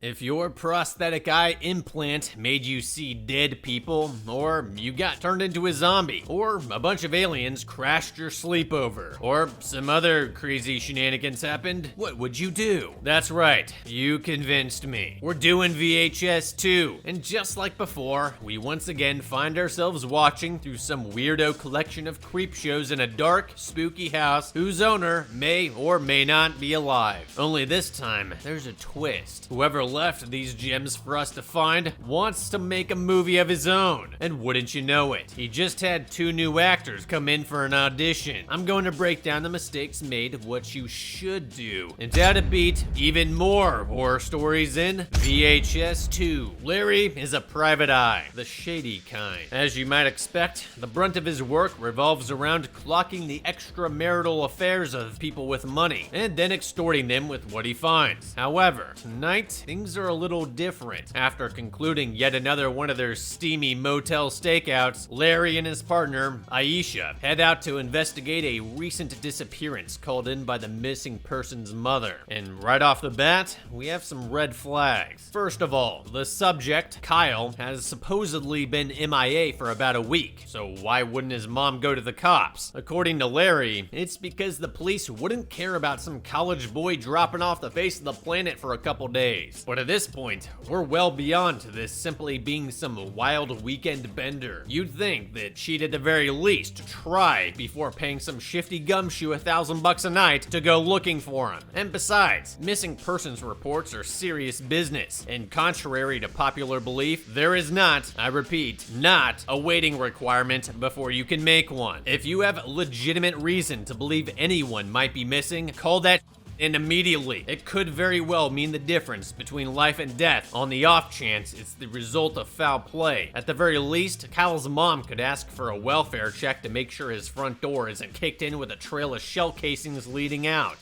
If your prosthetic eye implant made you see dead people, or you got turned into a zombie, or a bunch of aliens crashed your sleepover, or some other crazy shenanigans happened, what would you do? That's right, you convinced me. We're doing VHS 2, and just like before, we once again find ourselves watching through some weirdo collection of creep shows in a dark, spooky house whose owner may or may not be alive. Only this time, there's a twist. Whoever left these gems for us to find wants to make a movie of his own. And wouldn't you know it, he just had 2 new actors come in for an audition. I'm going to break down the mistakes made of what you should do, and how to beat even more horror stories in VHS 2. Larry is a private eye, the shady kind. As you might expect, the brunt of his work revolves around clocking the extramarital affairs of people with money, and then extorting them with what he finds. However, tonight, things are a little different. After concluding yet another one of their steamy motel stakeouts, Larry and his partner, Aisha, head out to investigate a recent disappearance called in by the missing person's mother. And right off the bat, we have some red flags. First of all, the subject, Kyle, has supposedly been MIA for about a week, so why wouldn't his mom go to the cops? According to Larry, it's because the police wouldn't care about some college boy dropping off the face of the planet for a couple days. But at this point, we're well beyond this simply being some wild weekend bender. You'd think that she'd at the very least try before paying some shifty gumshoe $1,000 a night to go looking for him. And besides, missing persons reports are serious business, and contrary to popular belief, there is not, I repeat, not a waiting requirement before you can make one. If you have legitimate reason to believe anyone might be missing, call that and immediately. It could very well mean the difference between life and death on the off chance it's the result of foul play. At the very least, Kyle's mom could ask for a welfare check to make sure his front door isn't kicked in with a trail of shell casings leading out.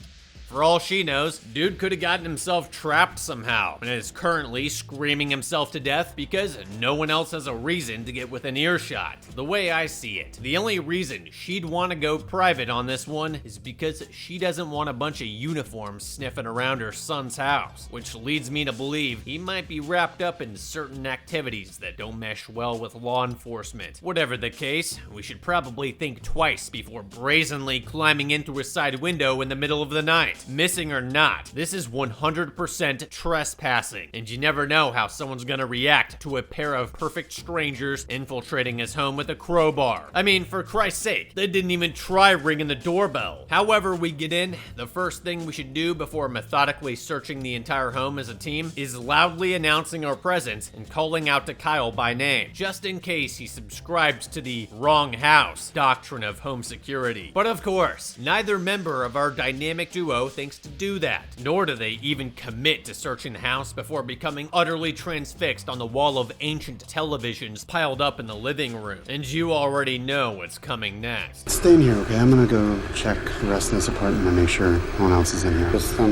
For all she knows, dude could have gotten himself trapped somehow and is currently screaming himself to death because no one else has a reason to get within earshot. The way I see it, the only reason she'd want to go private on this one is because she doesn't want a bunch of uniforms sniffing around her son's house, which leads me to believe he might be wrapped up in certain activities that don't mesh well with law enforcement. Whatever the case, we should probably think twice before brazenly climbing in through a side window in the middle of the night. Missing or not, this is 100% trespassing, and you never know how someone's gonna react to a pair of perfect strangers infiltrating his home with a crowbar. I mean, for Christ's sake, they didn't even try ringing the doorbell. However we get in, the first thing we should do before methodically searching the entire home as a team is loudly announcing our presence and calling out to Kyle by name, just in case he subscribes to the wrong house doctrine of home security. But of course, neither member of our dynamic duo thinks to do that, nor do they even commit to searching the house before becoming utterly transfixed on the wall of ancient televisions piled up in the living room. And you already know what's coming next. Stay in here, okay? I'm gonna go check the rest of this apartment and make sure no one else is in here. Just I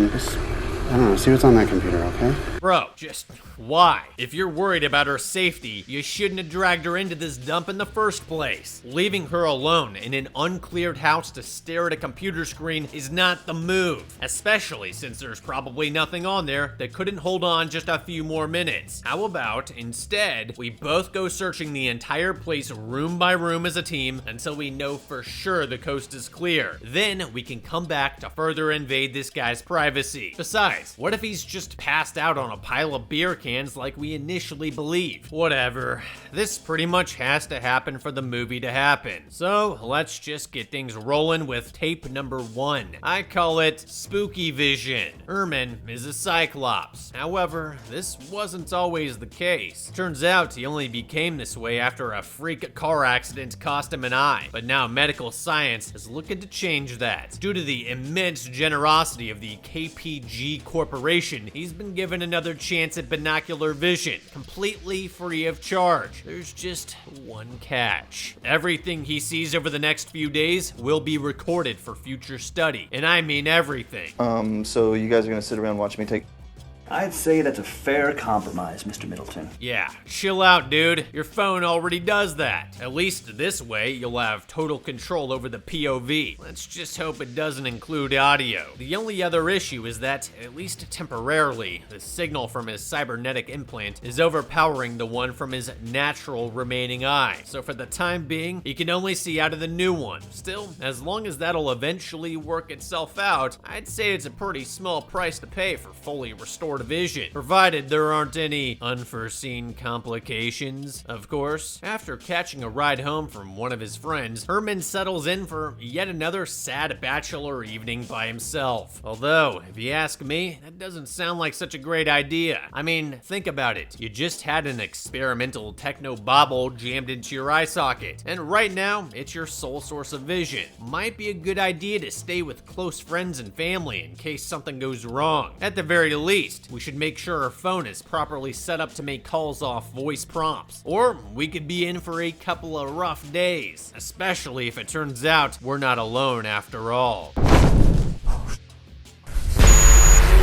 don't know, see what's on that computer, okay? Bro, just why? If you're worried about her safety, you shouldn't have dragged her into this dump in the first place. Leaving her alone in an uncleared house to stare at a computer screen is not the move, especially since there's probably nothing on there that couldn't hold on just a few more minutes. How about, instead, we both go searching the entire place room by room as a team until we know for sure the coast is clear. Then we can come back to further invade this guy's privacy. Besides, what if he's just passed out on a pile of beer cans like we initially believed? Whatever. This pretty much has to happen for the movie to happen. So let's just get things rolling with tape number 1. I call it Spooky Vision. Herman is a cyclops. However, this wasn't always the case. Turns out he only became this way after a freak car accident cost him an eye. But now medical science is looking to change that. Due to the immense generosity of the KPG Corporation, he's been given another chance at binocular vision, completely free of charge. There's just one catch. Everything he sees over the next few days will be recorded for future study, and I mean everything. So you guys are gonna sit around watching me take I'd say that's a fair compromise, Mr. Middleton. Yeah, chill out, dude. Your phone already does that. At least this way, you'll have total control over the POV. Let's just hope it doesn't include audio. The only other issue is that, at least temporarily, the signal from his cybernetic implant is overpowering the one from his natural remaining eye. So for the time being, he can only see out of the new one. Still, as long as that'll eventually work itself out, I'd say it's a pretty small price to pay for fully restored vision, provided there aren't any unforeseen complications, of course. After catching a ride home from one of his friends, Herman settles in for yet another sad bachelor evening by himself. Although, if you ask me, that doesn't sound like such a great idea. I mean, think about it. You just had an experimental techno bobble jammed into your eye socket, and right now, it's your sole source of vision. Might be a good idea to stay with close friends and family in case something goes wrong. At the very least, we should make sure our phone is properly set up to make calls off voice prompts. Or we could be in for a couple of rough days, especially if it turns out we're not alone after all.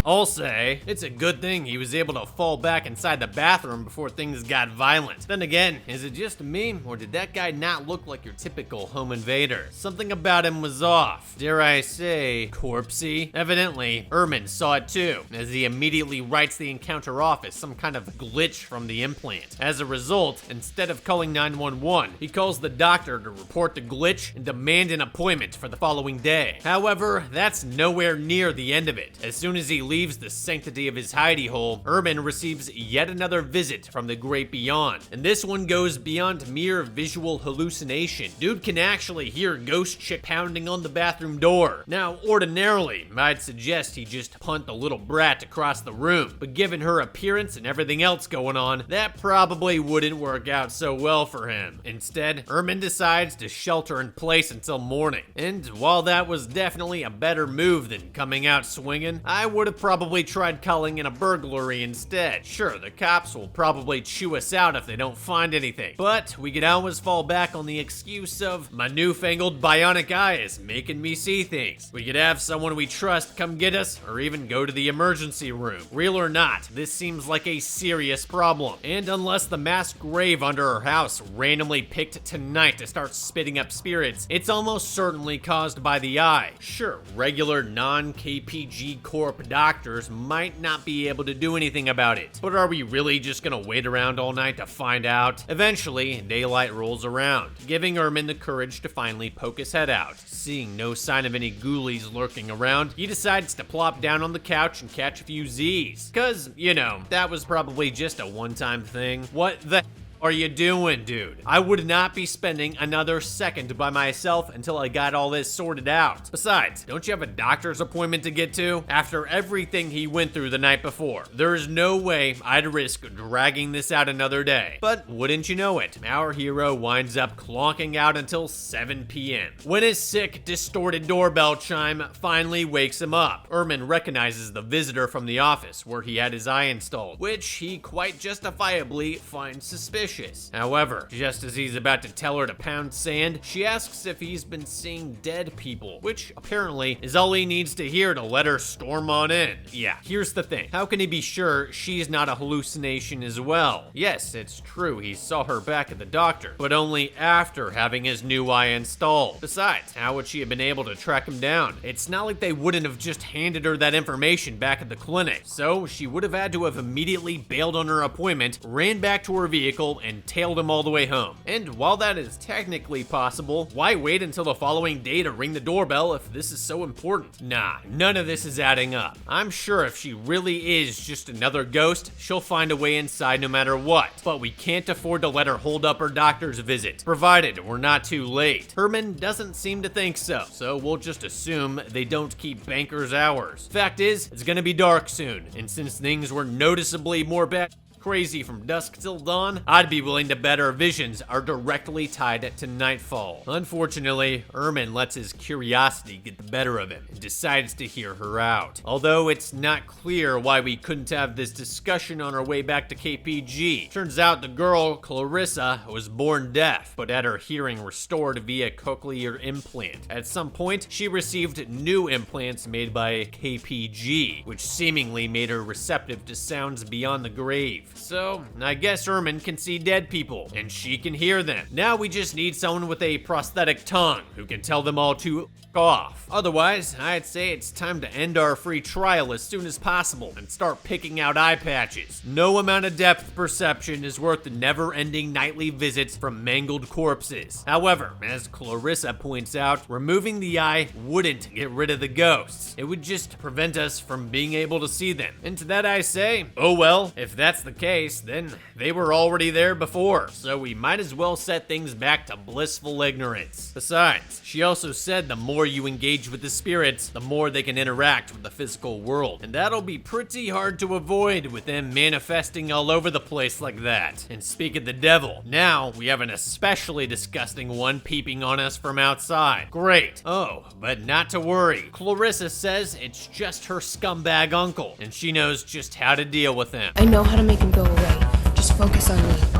I'll say, it's a good thing he was able to fall back inside the bathroom before things got violent. Then again, is it just me, or did that guy not look like your typical home invader? Something about him was off. Dare I say, corpsey? Evidently, Erman saw it too, as he immediately writes the encounter off as some kind of glitch from the implant. As a result, instead of calling 911, he calls the doctor to report the glitch and demand an appointment for the following day. However, that's nowhere near the end of it. As soon as he leaves the sanctity of his hidey hole, Erman receives yet another visit from the great beyond. And this one goes beyond mere visual hallucination. Dude can actually hear ghost chick pounding on the bathroom door. Now, ordinarily, I'd suggest he just punt the little brat across the room, but given her appearance and everything else going on, that probably wouldn't work out so well for him. Instead, Erman decides to shelter in place until morning. And while that was definitely a better move than coming out swinging, I would have probably tried calling in a burglary instead. Sure, the cops will probably chew us out if they don't find anything, but we could always fall back on the excuse of my newfangled bionic eye is making me see things. We could have someone we trust come get us, or even go to the emergency room. Real or not, this seems like a serious problem, and unless the mass grave under our house randomly picked tonight to start spitting up spirits, it's almost certainly caused by the eye. Sure, regular non-KPG Corp doctors might not be able to do anything about it, but are we really just gonna wait around all night to find out? Eventually, daylight rolls around, giving Erman the courage to finally poke his head out. Seeing no sign of any ghoulies lurking around, he decides to plop down on the couch and catch a few Z's. Cause, you know, that was probably just a one-time thing. What the are you doing, dude? I would not be spending another second by myself until I got all this sorted out. Besides, don't you have a doctor's appointment to get to? After everything he went through the night before, there is no way I'd risk dragging this out another day. But wouldn't you know it, our hero winds up clonking out until 7 p.m. when his sick, distorted doorbell chime finally wakes him up. Erman recognizes the visitor from the office where he had his eye installed, which he quite justifiably finds suspicious. However, just as he's about to tell her to pound sand, she asks if he's been seeing dead people, which apparently is all he needs to hear to let her storm on in. Yeah, here's the thing. How can he be sure she's not a hallucination as well? Yes, it's true, he saw her back at the doctor, but only after having his new eye installed. Besides, how would she have been able to track him down? It's not like they wouldn't have just handed her that information back at the clinic, so she would have had to have immediately bailed on her appointment, ran back to her vehicle, and tailed him all the way home. And while that is technically possible, why wait until the following day to ring the doorbell if this is so important? Nah, none of this is adding up. I'm sure if she really is just another ghost, she'll find a way inside no matter what. But we can't afford to let her hold up her doctor's visit, provided we're not too late. Herman doesn't seem to think so we'll just assume they don't keep bankers' hours. Fact is, it's gonna be dark soon, and since things were noticeably more bad crazy from dusk till dawn, I'd be willing to bet our visions are directly tied to nightfall. Unfortunately, Ermin lets his curiosity get the better of him and decides to hear her out. Although it's not clear why we couldn't have this discussion on our way back to KPG. Turns out the girl, Clarissa, was born deaf, but had her hearing restored via cochlear implant. At some point, she received new implants made by KPG, which seemingly made her receptive to sounds beyond the grave. So, I guess Ermin can see dead people, and she can hear them. Now we just need someone with a prosthetic tongue who can tell them all to off. Otherwise, I'd say it's time to end our free trial as soon as possible and start picking out eye patches. No amount of depth perception is worth the never-ending nightly visits from mangled corpses. However, as Clarissa points out, removing the eye wouldn't get rid of the ghosts. It would just prevent us from being able to see them. And to that I say, oh well, if that's the case, then they were already there before, so we might as well set things back to blissful ignorance. Besides, she also said the more you engage with the spirits, the more they can interact with the physical world. And that'll be pretty hard to avoid with them manifesting all over the place like that. And speak of the devil, now we have an especially disgusting one peeping on us from outside. Great. Oh, but not to worry. Clarissa says it's just her scumbag uncle, and she knows just how to deal with him. I know how to make him go away. Just focus on me.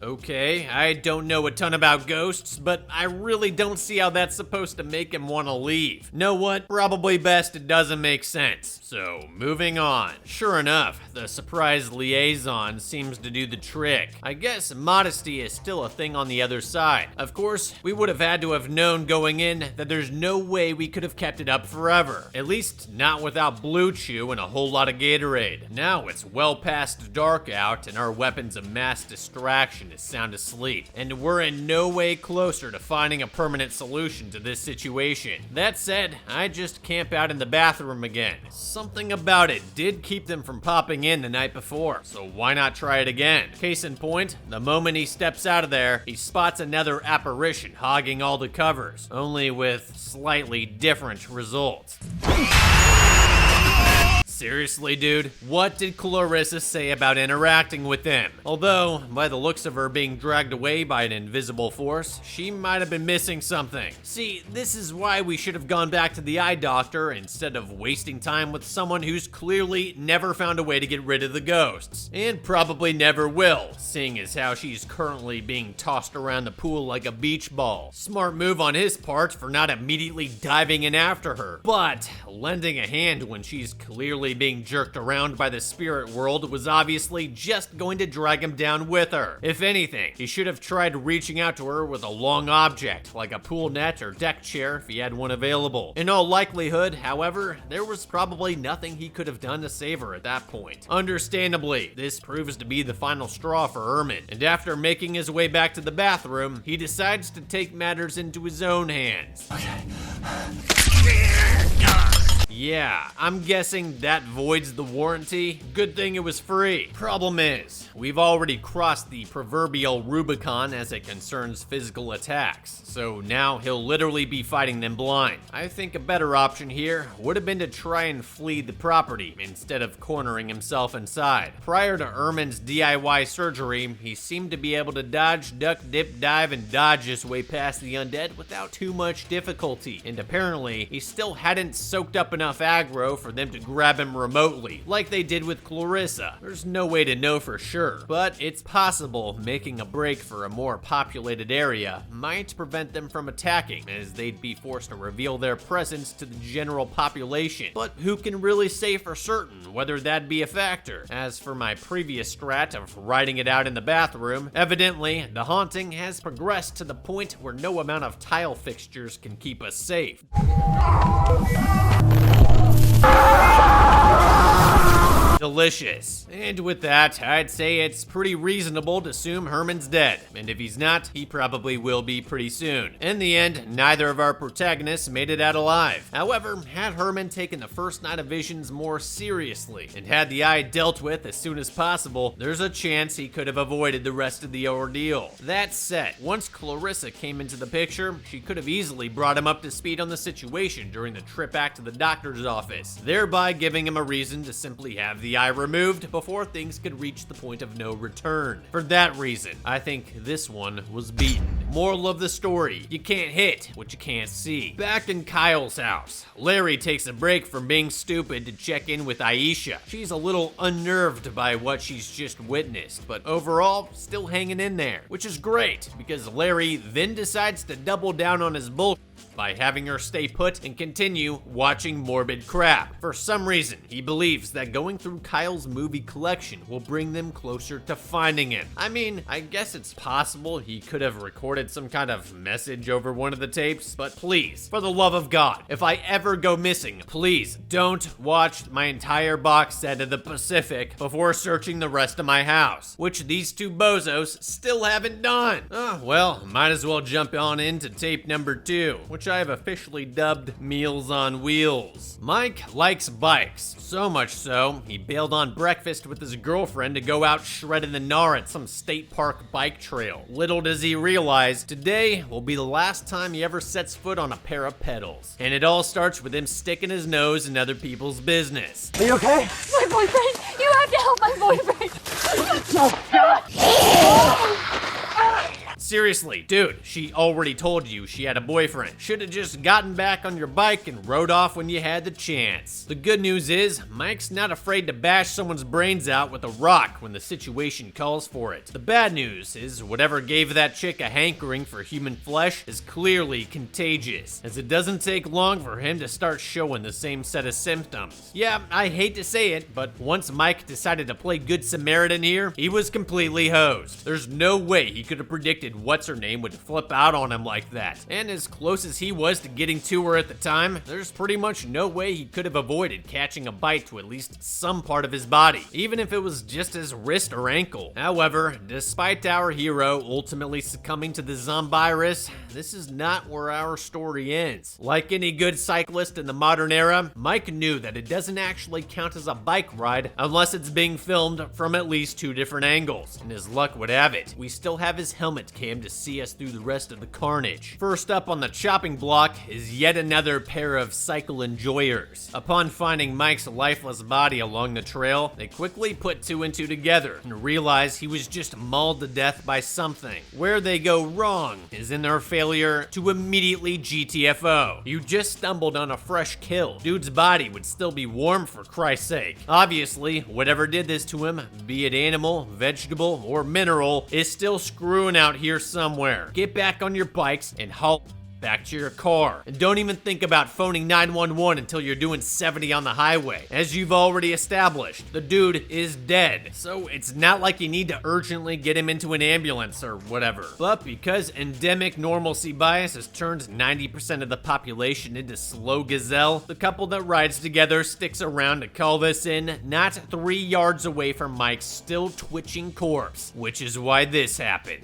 Okay, I don't know a ton about ghosts, but I really don't see how that's supposed to make him want to leave. Know what? Probably best it doesn't make sense. So, moving on. Sure enough, the surprise liaison seems to do the trick. I guess modesty is still a thing on the other side. Of course, we would have had to have known going in that there's no way we could have kept it up forever. At least not without Blue Chew and a whole lot of Gatorade. Now it's well past dark out and our weapons of mass distraction is sound asleep, and we're in no way closer to finding a permanent solution to this situation. That said, I just camp out in the bathroom again. Something about it did keep them from popping in the night before, so why not try it again? Case in point, the moment he steps out of there, he spots another apparition hogging all the covers, only with slightly different results. Seriously, dude? What did Clarissa say about interacting with them? Although, by the looks of her being dragged away by an invisible force, she might have been missing something. See, this is why we should have gone back to the eye doctor instead of wasting time with someone who's clearly never found a way to get rid of the ghosts. And probably never will, seeing as how she's currently being tossed around the pool like a beach ball. Smart move on his part for not immediately diving in after her, but lending a hand when she's clearly being jerked around by the spirit world was obviously just going to drag him down with her. If anything, he should have tried reaching out to her with a long object, like a pool net or deck chair if he had one available. In all likelihood, however, there was probably nothing he could have done to save her at that point. Understandably, this proves to be the final straw for Ermin, and after making his way back to the bathroom, he decides to take matters into his own hands. Okay. Yeah, I'm guessing that voids the warranty. Good thing it was free. Problem is, we've already crossed the proverbial Rubicon as it concerns physical attacks, so now he'll literally be fighting them blind. I think a better option here would have been to try and flee the property instead of cornering himself inside. Prior to Ermin's DIY surgery, he seemed to be able to dodge, duck, dip, dive, and dodge his way past the undead without too much difficulty, and apparently he still hadn't soaked up enough aggro for them to grab him remotely, like they did with Clarissa. There's no way to know for sure, but it's possible making a break for a more populated area might prevent them from attacking, as they'd be forced to reveal their presence to the general population. But who can really say for certain whether that'd be a factor? As for my previous strat of riding it out in the bathroom, evidently the haunting has progressed to the point where no amount of tile fixtures can keep us safe. Delicious. And with that, I'd say it's pretty reasonable to assume Herman's dead. And if he's not, he probably will be pretty soon. In the end, neither of our protagonists made it out alive. However, had Herman taken the first night of visions more seriously and had the eye dealt with as soon as possible, there's a chance he could have avoided the rest of the ordeal. That said, once Clarissa came into the picture, she could have easily brought him up to speed on the situation during the trip back to the doctor's office, thereby giving him a reason to simply have the the eye removed before things could reach the point of no return. For that reason, I think this one was beaten. Moral of the story, you can't hit what you can't see. Back in Kyle's house, Larry takes a break from being stupid to check in with Aisha. She's a little unnerved by what she's just witnessed, but overall, still hanging in there, which is great because Larry then decides to double down on his bullshit by having her stay put and continue watching morbid crap. For some reason, he believes that going through Kyle's movie collection will bring them closer to finding him. I mean, I guess it's possible he could have recorded some kind of message over one of the tapes, but please, for the love of God, if I ever go missing, please don't watch my entire box set of The Pacific before searching the rest of my house, which these two bozos still haven't done. Oh, well, might as well jump on into tape number 2, which I have officially dubbed Meals on Wheels. Mike likes bikes, so much so, he bailed on breakfast with his girlfriend to go out shredding the gnar at some state park bike trail. Little does he realize, today will be the last time he ever sets foot on a pair of pedals. And it all starts with him sticking his nose in other people's business. Are you okay? My boyfriend! You have to help my boyfriend! Seriously, dude, she already told you she had a boyfriend. Should've just gotten back on your bike and rode off when you had the chance. The good news is, Mike's not afraid to bash someone's brains out with a rock when the situation calls for it. The bad news is, whatever gave that chick a hankering for human flesh is clearly contagious, as it doesn't take long for him to start showing the same set of symptoms. Yeah, I hate to say it, but once Mike decided to play Good Samaritan here, he was completely hosed. There's no way he could have predicted what's-her-name would flip out on him like that. And as close as he was to getting to her at the time, there's pretty much no way he could have avoided catching a bite to at least some part of his body, even if it was just his wrist or ankle. However, despite our hero ultimately succumbing to the zomvirus, this is not where our story ends. Like any good cyclist in the modern era, Mike knew that it doesn't actually count as a bike ride unless it's being filmed from at least 2 different angles. And as luck would have it, we still have his helmet cam to see us through the rest of the carnage. First up on the chopping block is yet another pair of cycle enjoyers. Upon finding Mike's lifeless body along the trail, they quickly put 2 and 2 together and realize he was just mauled to death by something. Where they go wrong is in their failure to immediately GTFO. You just stumbled on a fresh kill. Dude's body would still be warm, for Christ's sake. Obviously, whatever did this to him, be it animal, vegetable, or mineral, is still screwing out here somewhere. Get back on your bikes and haul back to your car. And don't even think about phoning 911 until you're doing 70 on the highway. As you've already established, the dude is dead. So it's not like you need to urgently get him into an ambulance or whatever. But because endemic normalcy bias has turned 90% of the population into slow gazelle, the couple that rides together sticks around to call this in, not 3 yards away from Mike's still twitching corpse, which is why this happened.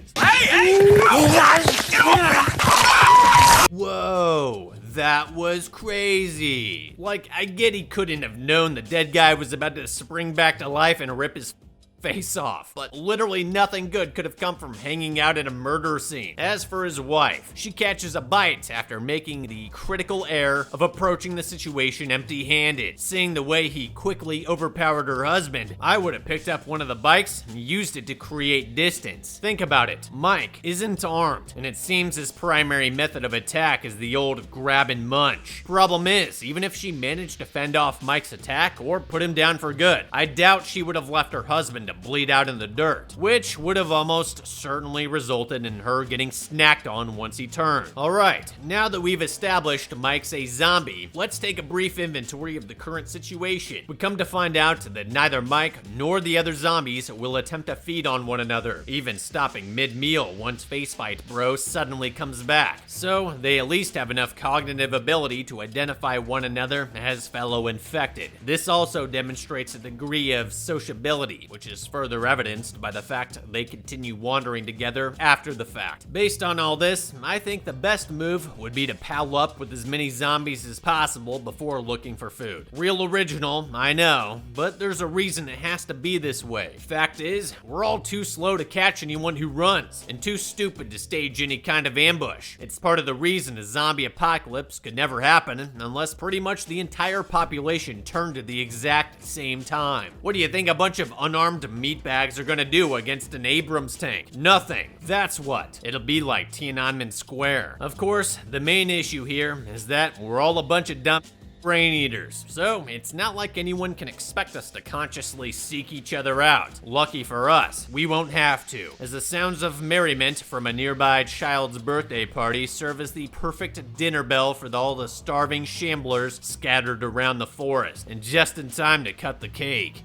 Whoa, that was crazy. Like, I get he couldn't have known the dead guy was about to spring back to life and rip his face off, but literally nothing good could have come from hanging out at a murder scene. As for his wife, she catches a bite after making the critical error of approaching the situation empty-handed. Seeing the way he quickly overpowered her husband, I would have picked up one of the bikes and used it to create distance. Think about it, Mike isn't armed, and it seems his primary method of attack is the old grab and munch. Problem is, even if she managed to fend off Mike's attack or put him down for good, I doubt she would have left her husband to bleed out in the dirt, which would have almost certainly resulted in her getting snacked on once he turned. Alright, now that we've established Mike's a zombie, let's take a brief inventory of the current situation. We come to find out that neither Mike nor the other zombies will attempt to feed on one another, even stopping mid-meal once Facefight Bro suddenly comes back. So they at least have enough cognitive ability to identify one another as fellow infected. This also demonstrates a degree of sociability, which is is further evidenced by the fact they continue wandering together after the fact. Based on all this, I think the best move would be to pal up with as many zombies as possible before looking for food. Real original, I know, but there's a reason it has to be this way. Fact is, we're all too slow to catch anyone who runs, and too stupid to stage any kind of ambush. It's part of the reason a zombie apocalypse could never happen unless pretty much the entire population turned at the exact same time. What do you think a bunch of unarmed meatbags are gonna do against an Abrams tank? Nothing. That's what. It'll be like Tiananmen Square. Of course, the main issue here is that we're all a bunch of dumb brain eaters, so it's not like anyone can expect us to consciously seek each other out. Lucky for us, we won't have to, as the sounds of merriment from a nearby child's birthday party serve as the perfect dinner bell for all the starving shamblers scattered around the forest, and just in time to cut the cake.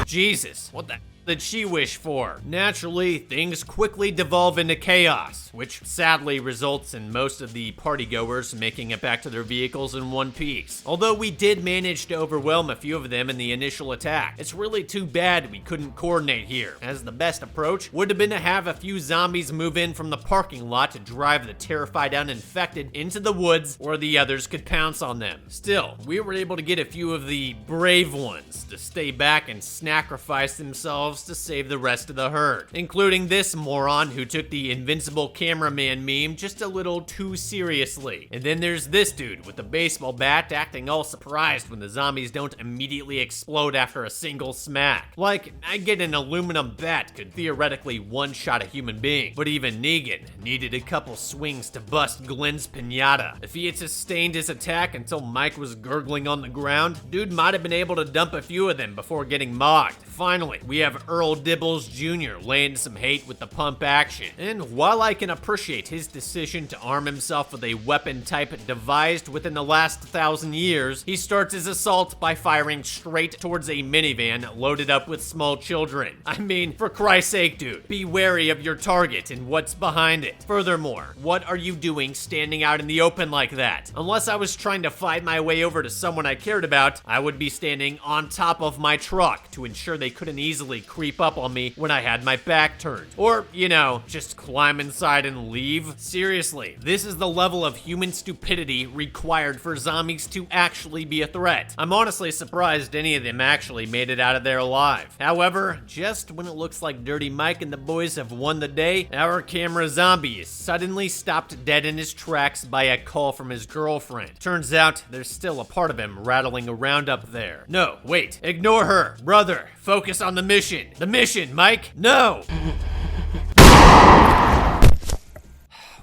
Jesus, what the did she wish for? Naturally, things quickly devolve into chaos, which sadly results in most of the partygoers making it back to their vehicles in one piece. Although we did manage to overwhelm a few of them in the initial attack, it's really too bad we couldn't coordinate here, as the best approach would have been to have a few zombies move in from the parking lot to drive the terrified uninfected into the woods where the others could pounce on them. Still, we were able to get a few of the brave ones to stay back and sacrifice themselves to save the rest of the herd, including this moron who took the invincible cameraman meme just a little too seriously. And then there's this dude with a baseball bat acting all surprised when the zombies don't immediately explode after a single smack. Like, I get an aluminum bat could theoretically one-shot a human being, but even Negan needed a couple swings to bust Glenn's piñata. If he had sustained his attack until Mike was gurgling on the ground, dude might have been able to dump a few of them before getting mogged. Finally, we have Earl Dibbles Jr. laying some hate with the pump action. And while I can appreciate his decision to arm himself with a weapon type devised within the last 1,000 years, he starts his assault by firing straight towards a minivan loaded up with small children. I mean, for Christ's sake, dude, be wary of your target and what's behind it. Furthermore, what are you doing standing out in the open like that? Unless I was trying to fight my way over to someone I cared about, I would be standing on top of my truck to ensure they couldn't easily creep up on me when I had my back turned. Or, you know, just climb inside and leave. Seriously, this is the level of human stupidity required for zombies to actually be a threat. I'm honestly surprised any of them actually made it out of there alive. However, just when it looks like Dirty Mike and the boys have won the day, our camera zombie is suddenly stopped dead in his tracks by a call from his girlfriend. Turns out there's still a part of him rattling around up there. No, wait, ignore her. Brother, focus on the mission. The mission, Mike. No!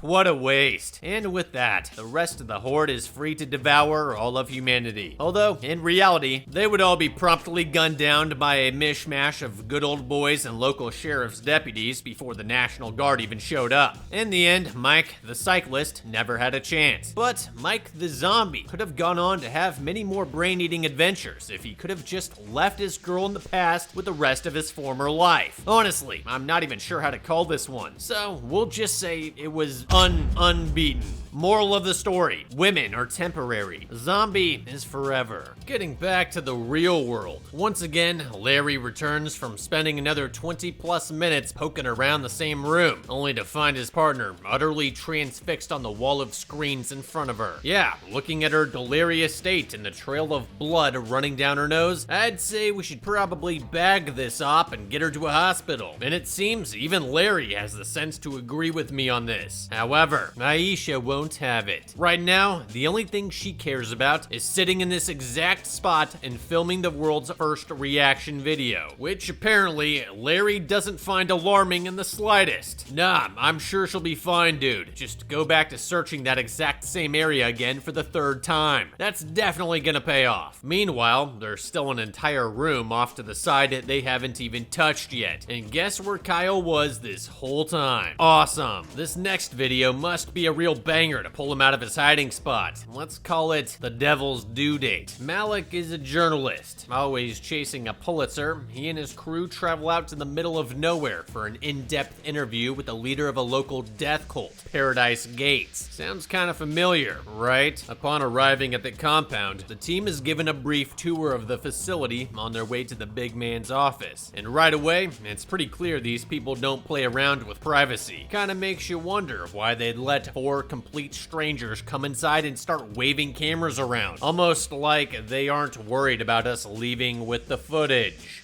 What a waste. And with that, the rest of the horde is free to devour all of humanity. Although, in reality, they would all be promptly gunned down by a mishmash of good old boys and local sheriff's deputies before the National Guard even showed up. In the end, Mike, the cyclist, never had a chance. But Mike, the zombie, could have gone on to have many more brain-eating adventures if he could have just left his girl in the past with the rest of his former life. Honestly, I'm not even sure how to call this one, so we'll just say it was unbeaten. Moral of the story, women are temporary. Zombie is forever. Getting back to the real world. Once again, Larry returns from spending another 20 plus minutes poking around the same room, only to find his partner utterly transfixed on the wall of screens in front of her. Yeah, looking at her delirious state and the trail of blood running down her nose, I'd say we should probably bag this op and get her to a hospital. And it seems even Larry has the sense to agree with me on this. However, Aisha won't have it. Right now, the only thing she cares about is sitting in this exact spot and filming the world's first reaction video, which apparently Larry doesn't find alarming in the slightest. Nah, I'm sure she'll be fine, dude. Just go back to searching that exact same area again for the 3rd time. That's definitely gonna pay off. Meanwhile, there's still an entire room off to the side that they haven't even touched yet. And guess where Kyle was this whole time? Awesome. This next video video must be a real banger to pull him out of his hiding spot. Let's call it the devil's due date. Malik is a journalist, always chasing a Pulitzer. He and his crew travel out to the middle of nowhere for an in-depth interview with the leader of a local death cult, Paradise Gates. Sounds kind of familiar, right? Upon arriving at the compound, the team is given a brief tour of the facility on their way to the big man's office. And right away, it's pretty clear these people don't play around with privacy. Kinda makes you wonder why they'd let 4 complete strangers come inside and start waving cameras around. Almost like they aren't worried about us leaving with the footage.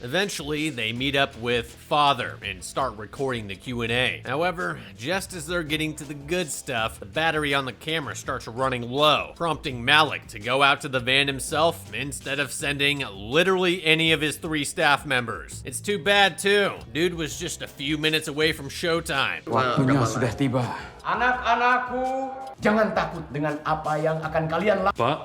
Eventually, they meet up with Father and start recording the Q&A. However, just as they're getting to the good stuff, the battery on the camera starts running low, prompting Malik to go out to the van himself instead of sending literally any of his 3 staff members. It's too bad too. Dude was just a few minutes away from showtime. Waktunya sudah tiba. Anak-anakku, jangan takut dengan apa yang akan kalian lakukan. Pak,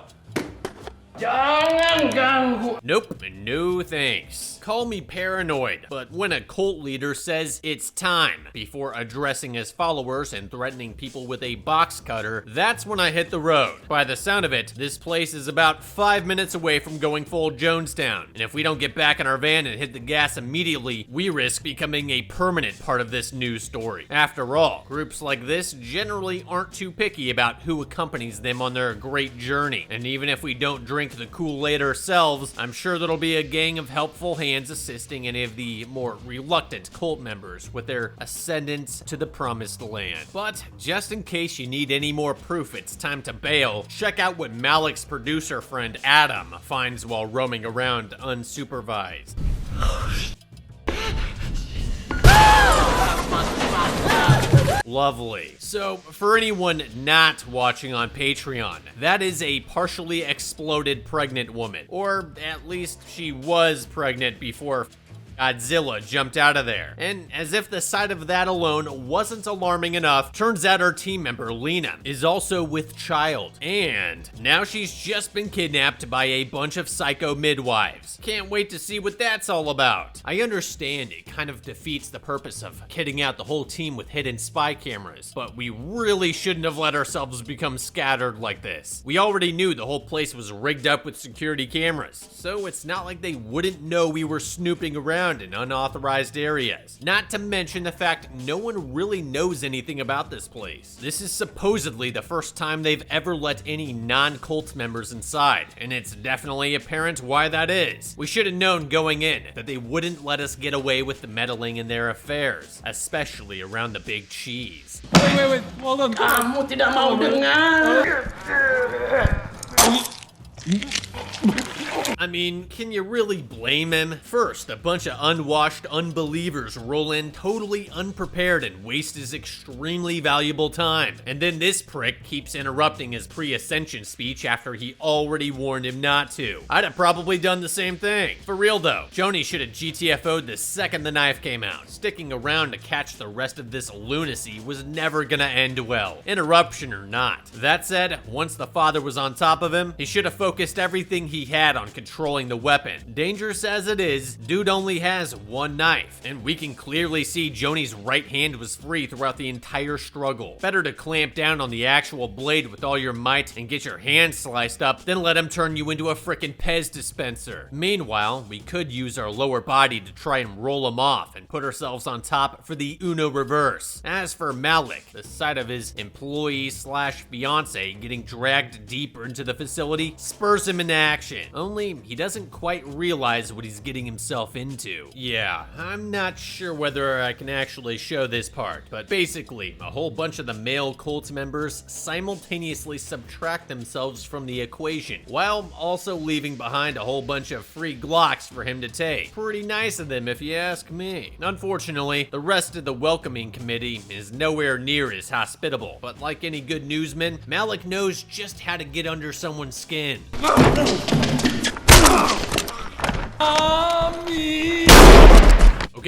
Jangan ganggu. Nope, no thanks. Call me paranoid, but when a cult leader says it's time before addressing his followers and threatening people with a box cutter, that's when I hit the road. By the sound of it, this place is about 5 minutes away from going full Jonestown, and if we don't get back in our van and hit the gas immediately, we risk becoming a permanent part of this news story. After all, groups like this generally aren't too picky about who accompanies them on their great journey, and even if we don't drink the Kool-Aid ourselves, I'm sure there'll be a gang of helpful hands assisting any of the more reluctant cult members with their ascendance to the promised land. But just in case you need any more proof it's time to bail, check out what Malik's producer friend Adam finds while roaming around unsupervised. Lovely. So, for anyone not watching on Patreon, that is a partially exploded pregnant woman. Or at least she was pregnant before Godzilla jumped out of there. And as if the sight of that alone wasn't alarming enough, turns out our team member, Lena, is also with child. And now she's just been kidnapped by a bunch of psycho midwives. Can't wait to see what that's all about. I understand it kind of defeats the purpose of kitting out the whole team with hidden spy cameras, but we really shouldn't have let ourselves become scattered like this. We already knew the whole place was rigged up with security cameras, so it's not like they wouldn't know we were snooping around in unauthorized areas. Not to mention the fact no one really knows anything about this place. This is supposedly the first time they've ever let any non-cult members inside, and it's definitely apparent why that is. We should have known going in that they wouldn't let us get away with the meddling in their affairs, especially around the big cheese. wait, hold on. Kamu tidak mau dengar. I mean, can you really blame him? First, a bunch of unwashed unbelievers roll in totally unprepared and waste his extremely valuable time. And then this prick keeps interrupting his pre-ascension speech after he already warned him not to. I'd have probably done the same thing. For real though, Joni should have GTFO'd the second the knife came out. Sticking around to catch the rest of this lunacy was never gonna end well, interruption or not. That said, once the father was on top of him, he should have focused everything he had on controlling the weapon. Dangerous as it is, dude only has one knife, and we can clearly see Joni's right hand was free throughout the entire struggle. Better to clamp down on the actual blade with all your might and get your hand sliced up than let him turn you into a frickin' Pez dispenser. Meanwhile, we could use our lower body to try and roll him off and put ourselves on top for the Uno reverse. As for Malik, the sight of his employee/fiance getting dragged deeper into the facility spurs him into action. Only he doesn't quite realize what he's getting himself into. Yeah, I'm not sure whether I can actually show this part, but basically, a whole bunch of the male cult members simultaneously subtract themselves from the equation, while also leaving behind a whole bunch of free Glocks for him to take. Pretty nice of them if you ask me. Unfortunately, the rest of the welcoming committee is nowhere near as hospitable, but like any good newsman, Malik knows just how to get under someone's skin.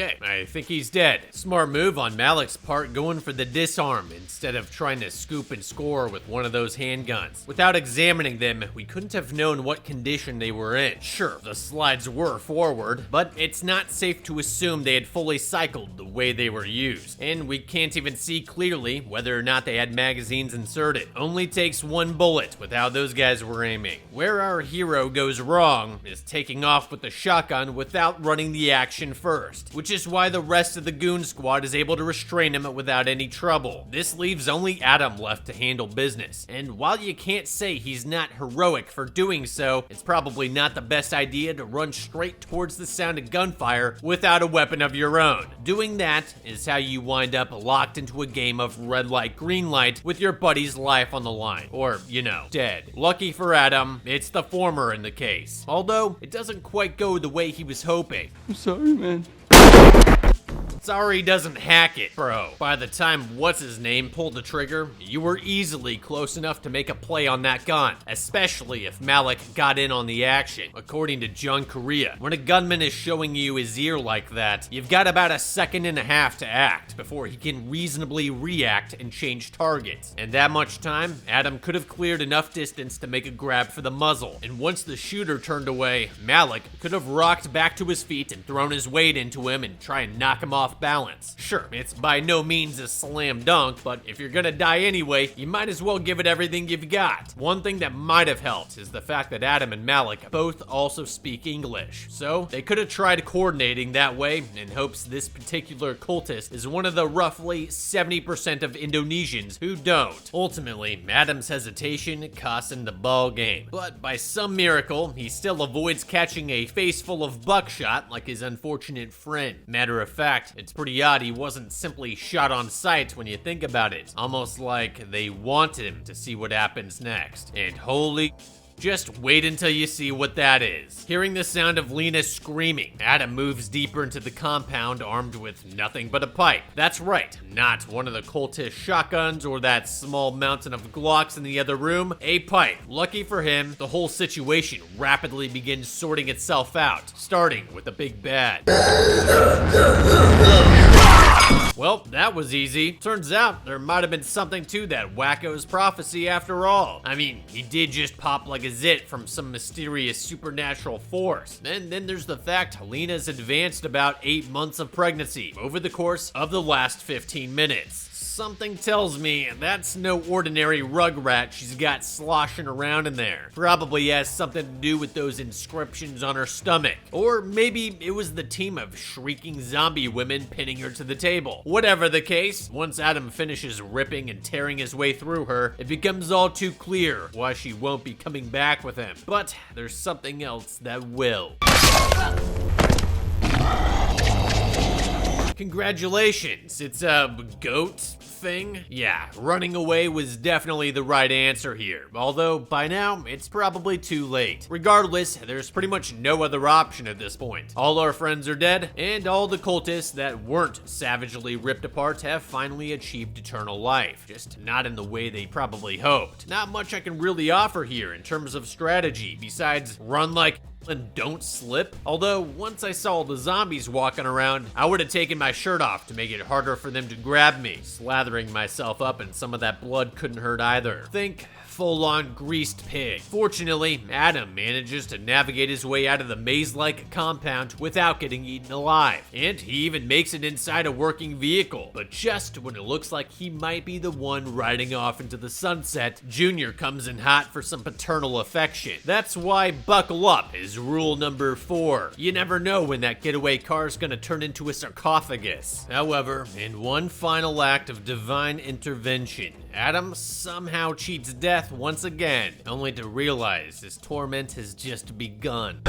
Okay, I think he's dead. Smart move on Malik's part, going for the disarm instead of trying to scoop and score with one of those handguns. Without examining them, we couldn't have known what condition they were in. Sure, the slides were forward, but it's not safe to assume they had fully cycled the way they were used. And we can't even see clearly whether or not they had magazines inserted. Only takes one bullet with how those guys were aiming. Where our hero goes wrong is taking off with the shotgun without running the action first, which is why the rest of the goon squad is able to restrain him without any trouble. This leaves only Adam left to handle business, and while you can't say he's not heroic for doing so, it's probably not the best idea to run straight towards the sound of gunfire without a weapon of your own. Doing that is how you wind up locked into a game of red light, green light with your buddy's life on the line, or, you know, dead. Lucky for Adam, it's the former in the case, although it doesn't quite go the way he was hoping. I'm sorry, man. Sorry doesn't hack it, bro. By the time what's-his-name pulled the trigger, you were easily close enough to make a play on that gun, especially if Malik got in on the action. According to John Correa, when a gunman is showing you his ear like that, you've got about a second and a half to act before he can reasonably react and change targets. And that much time, Adam could have cleared enough distance to make a grab for the muzzle. And once the shooter turned away, Malik could have rocked back to his feet and thrown his weight into him and try and knock him off balance. Sure, it's by no means a slam dunk, but if you're gonna die anyway, you might as well give it everything you've got. One thing that might have helped is the fact that Adam and Malik both also speak English, so they could have tried coordinating that way in hopes this particular cultist is one of the roughly 70% of Indonesians who don't. Ultimately, Adam's hesitation cost him the ball game, but by some miracle, he still avoids catching a face full of buckshot like his unfortunate friend. Matter of fact, it's pretty odd he wasn't simply shot on sight when you think about it. Almost like they want him to see what happens next. And holy... just wait until you see what that is. Hearing the sound of Lena screaming, Adam moves deeper into the compound armed with nothing but a pipe. That's right, not one of the cultist shotguns or that small mountain of Glocks in the other room, a pipe. Lucky for him, the whole situation rapidly begins sorting itself out, starting with the big bad. Well, that was easy. Turns out there might have been something to that wacko's prophecy after all. I mean, he did just pop like a zit from some mysterious supernatural force. And then there's the fact Helena's advanced about 8 months of pregnancy over the course of the last 15 minutes. Something tells me that's no ordinary rugrat she's got sloshing around in there. Probably has something to do with those inscriptions on her stomach. Or maybe it was the team of shrieking zombie women pinning her to the table. Whatever the case, once Adam finishes ripping and tearing his way through her, it becomes all too clear why she won't be coming back with him. But there's something else that will. Congratulations, it's a goat thing? Yeah, running away was definitely the right answer here, although by now it's probably too late. Regardless, there's pretty much no other option at this point. All our friends are dead, and all the cultists that weren't savagely ripped apart have finally achieved eternal life, just not in the way they probably hoped. Not much I can really offer here in terms of strategy, besides run like and don't slip. Although, once I saw the zombies walking around, I would have taken my shirt off to make it harder for them to grab me. Slathering myself up in some of that blood couldn't hurt either. Think full-on greased pig. Fortunately, Adam manages to navigate his way out of the maze-like compound without getting eaten alive. And he even makes it inside a working vehicle. But just when it looks like he might be the one riding off into the sunset, Junior comes in hot for some paternal affection. That's why buckle up is rule number 4. You never know when that getaway car's gonna turn into a sarcophagus. However, in one final act of divine intervention, Adam somehow cheats death once again, only to realize his torment has just begun.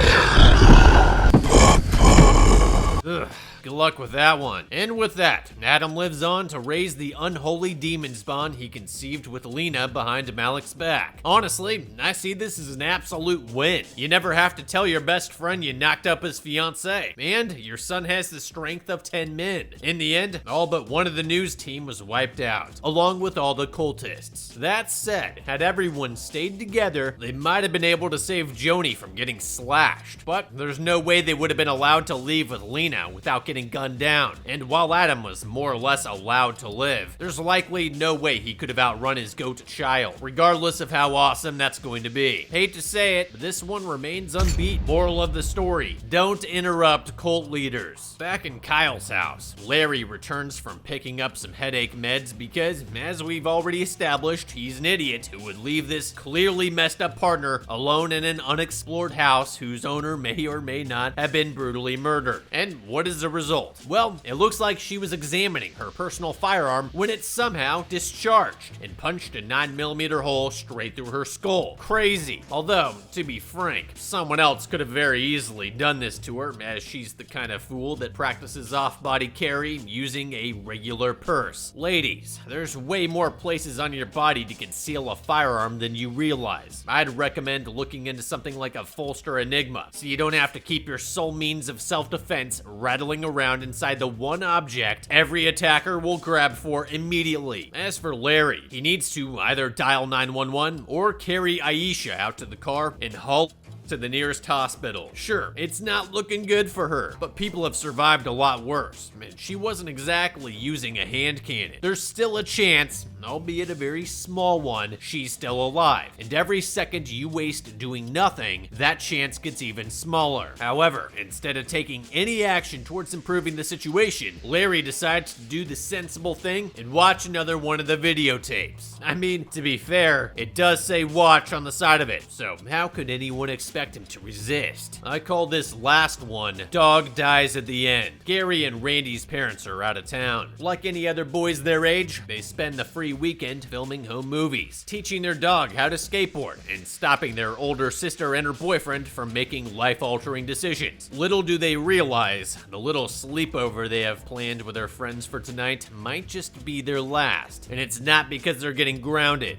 Ugh, good luck with that one. And with that, Adam lives on to raise the unholy demon spawn he conceived with Lena behind Malik's back. Honestly, I see this as an absolute win. You never have to tell your best friend you knocked up his fiancée, and your son has the strength of 10 men. In the end, all but one of the news team was wiped out, along with all the cultists. That said, had everyone stayed together, they might have been able to save Joni from getting slashed, but there's no way they would have been allowed to leave with Lena arena without getting gunned down. And while Adam was more or less allowed to live, there's likely no way he could have outrun his goat child, regardless of how awesome that's going to be. Hate to say it, but this one remains unbeat. Moral of the story, don't interrupt cult leaders. Back in Kyle's house, Larry returns from picking up some headache meds because, as we've already established, he's an idiot who would leave this clearly messed up partner alone in an unexplored house whose owner may or may not have been brutally murdered. And what is the result? Well, it looks like she was examining her personal firearm when it somehow discharged and punched a 9mm hole straight through her skull. Crazy. Although, to be frank, someone else could have very easily done this to her, as she's the kind of fool that practices off-body carry using a regular purse. Ladies, there's way more places on your body to conceal a firearm than you realize. I'd recommend looking into something like a Holster Enigma, so you don't have to keep your sole means of self-defense rattling around inside the one object every attacker will grab for immediately. As for Larry, he needs to either dial 911 or carry Aisha out to the car and haul to the nearest hospital. Sure, it's not looking good for her, but people have survived a lot worse. And she wasn't exactly using a hand cannon. There's still a chance, albeit a very small one, she's still alive. And every second you waste doing nothing, that chance gets even smaller. However, instead of taking any action towards improving the situation, Larry decides to do the sensible thing and watch another one of the videotapes. I mean, to be fair, it does say watch on the side of it, so how could anyone expect him to resist? I call this last one Dog Dies at the End. Gary and Randy's parents are out of town. Like any other boys their age, they spend the free weekend filming home movies, teaching their dog how to skateboard, and stopping their older sister and her boyfriend from making life-altering decisions. Little do they realize, the little sleepover they have planned with their friends for tonight might just be their last. And it's not because they're getting grounded.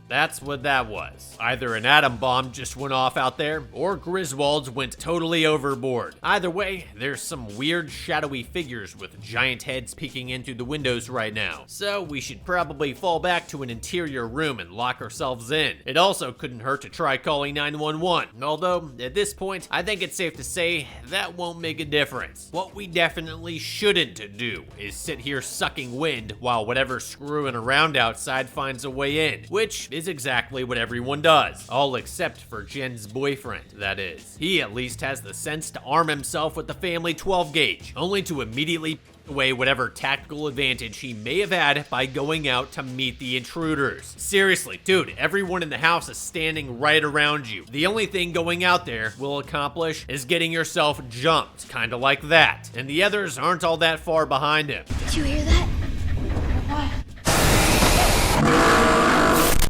That's what that was. Either an atom bomb just went off out there, or Griswolds went totally overboard. Either way, there's some weird shadowy figures with giant heads peeking in through the windows right now. So we should probably fall back to an interior room and lock ourselves in. It also couldn't hurt to try calling 911, although at this point, I think it's safe to say that won't make a difference. What we definitely shouldn't do is sit here sucking wind while whatever's screwing around outside finds a way in, which is exactly what everyone does. All except for Jen's boyfriend, that is. He at least has the sense to arm himself with the family 12 gauge, only to immediately away whatever tactical advantage he may have had by going out to meet the intruders. Seriously, dude, everyone in the house is standing right around you. The only thing going out there will accomplish is getting yourself jumped, kinda like that. And the others aren't all that far behind him. Did you hear that?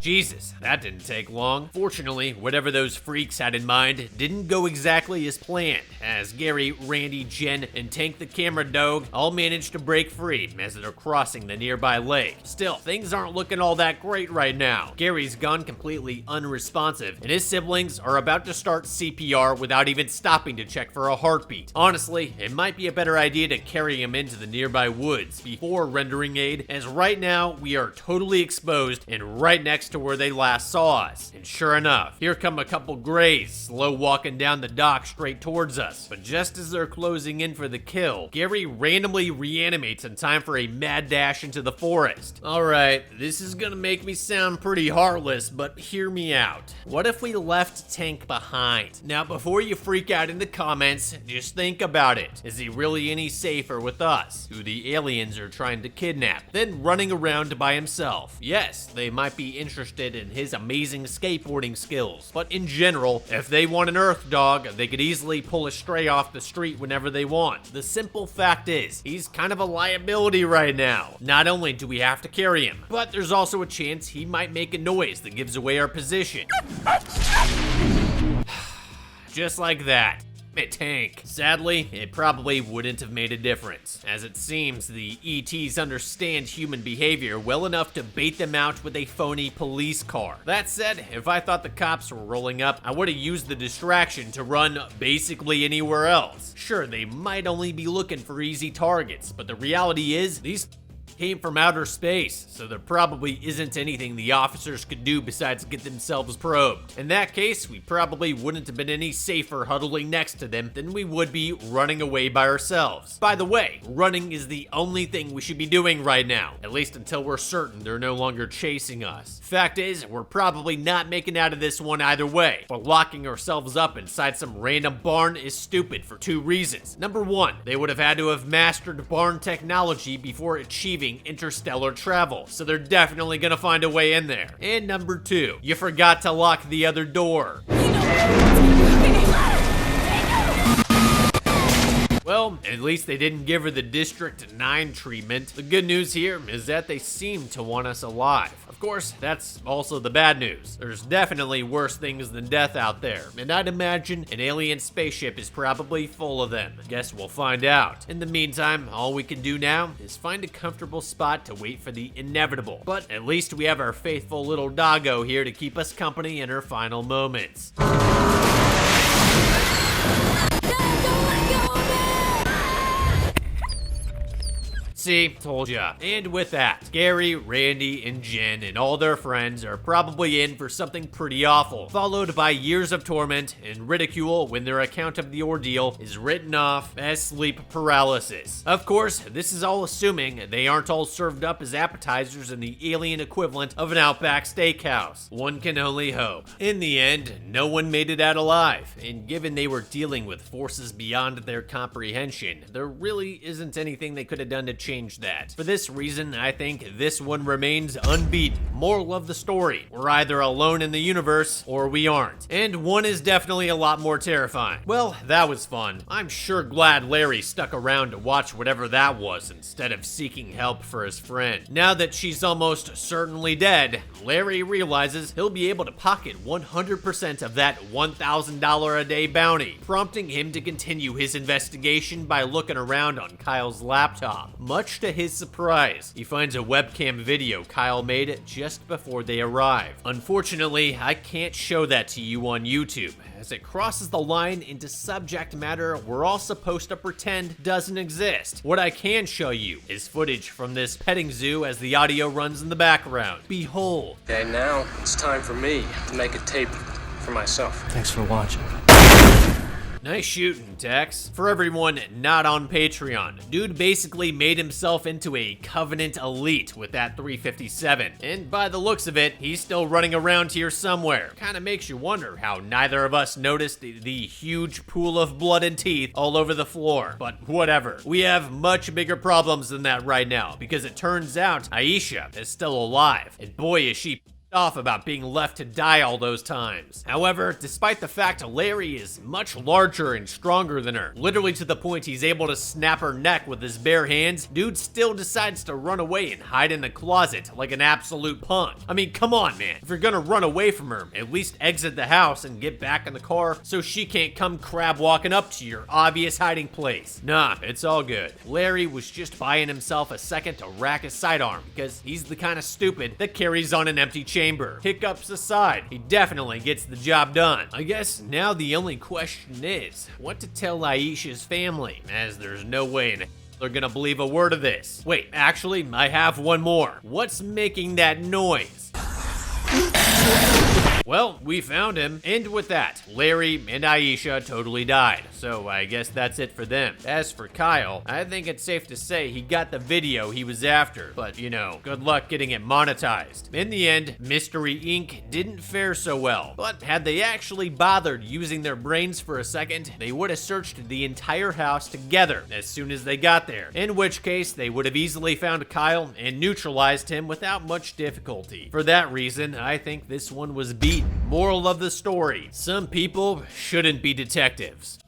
Jesus, that didn't take long. Fortunately, whatever those freaks had in mind didn't go exactly as planned, as Gary, Randy, Jen, and Tank the camera dog all managed to break free as they're crossing the nearby lake. Still, things aren't looking all that great right now. Gary's gone completely unresponsive, and his siblings are about to start CPR without even stopping to check for a heartbeat. Honestly, it might be a better idea to carry him into the nearby woods before rendering aid, as right now we are totally exposed and right next to where they last saw us. And sure enough, here come a couple grays slow walking down the dock straight towards us. But just as they're closing in for the kill, Gary randomly reanimates in time for a mad dash into the forest. Alright, this is gonna make me sound pretty heartless, but hear me out. What if we left Tank behind? Now, before you freak out in the comments, just think about it. Is he really any safer with us, who the aliens are trying to kidnap, than running around by himself? Yes, they might be interested in his amazing skateboarding skills, but in general, if they want an Earth dog, they could easily pull a stray off the street whenever they want. The simple fact is, he's kind of a liability right now. Not only do we have to carry him, but there's also a chance he might make a noise that gives away our position. Just like that. Tank. Sadly, it probably wouldn't have made a difference, as it seems the ETs understand human behavior well enough to bait them out with a phony police car. That said, if I thought the cops were rolling up, I would have used the distraction to run basically anywhere else. Sure, they might only be looking for easy targets, but the reality is, these came from outer space, so there probably isn't anything the officers could do besides get themselves probed. In that case, we probably wouldn't have been any safer huddling next to them than we would be running away by ourselves. By the way, running is the only thing we should be doing right now, at least until we're certain they're no longer chasing us. Fact is, we're probably not making out of this one either way, but locking ourselves up inside some random barn is stupid for two reasons. Number one, they would have had to have mastered barn technology before achieving interstellar travel, so they're definitely gonna find a way in there. And number two, you forgot to lock the other door. Well, at least they didn't give her the District 9 treatment. The good news here is that they seem to want us alive. Of course, that's also the bad news. There's definitely worse things than death out there, and I'd imagine an alien spaceship is probably full of them. Guess we'll find out. In the meantime, all we can do now is find a comfortable spot to wait for the inevitable. But at least we have our faithful little doggo here to keep us company in her final moments. See, told ya. And with that, Gary, Randy, and Jen and all their friends are probably in for something pretty awful, followed by years of torment and ridicule when their account of the ordeal is written off as sleep paralysis. Of course, this is all assuming they aren't all served up as appetizers in the alien equivalent of an Outback Steakhouse. One can only hope. In the end, no one made it out alive, and given they were dealing with forces beyond their comprehension, there really isn't anything they could have done to change that. For this reason, I think this one remains unbeaten. Moral of the story, we're either alone in the universe or we aren't. And one is definitely a lot more terrifying. Well, that was fun. I'm sure glad Larry stuck around to watch whatever that was instead of seeking help for his friend. Now that she's almost certainly dead, Larry realizes he'll be able to pocket 100% of that $1,000 a day bounty, prompting him to continue his investigation by looking around on Kyle's laptop. Much to his surprise, he finds a webcam video Kyle made just before they arrive. Unfortunately, I can't show that to you on YouTube, as it crosses the line into subject matter we're all supposed to pretend doesn't exist. What I can show you is footage from this petting zoo as the audio runs in the background. Behold. Okay, now it's time for me to make a tape for myself. Thanks for watching. Nice shooting, Tex. For everyone not on Patreon, dude basically made himself into a Covenant elite with that 357. And by the looks of it, he's still running around here somewhere. Kinda makes you wonder how neither of us noticed the huge pool of blood and teeth all over the floor. But whatever. We have much bigger problems than that right now, because it turns out Aisha is still alive. And boy is she off about being left to die all those times. However, despite the fact Larry is much larger and stronger than her, literally to the point he's able to snap her neck with his bare hands, dude still decides to run away and hide in the closet like an absolute punk. I mean, come on, man. If you're gonna run away from her, at least exit the house and get back in the car so she can't come crab walking up to your obvious hiding place. Nah, it's all good. Larry was just buying himself a second to rack his sidearm because he's the kind of stupid that carries on an empty chamber. Hiccups aside, he definitely gets the job done. I guess now the only question is what to tell Aisha's family, as there's no way they're gonna believe a word of this. Wait, actually, I have one more. What's making that noise? Well, we found him, and with that, Larry and Aisha totally died, so I guess that's it for them. As for Kyle, I think it's safe to say he got the video he was after, but you know, good luck getting it monetized. In the end, Mystery Inc. didn't fare so well, but had they actually bothered using their brains for a second, they would have searched the entire house together as soon as they got there, in which case they would have easily found Kyle and neutralized him without much difficulty. For that reason, I think this one was beaten. Moral of the story, some people shouldn't be detectives.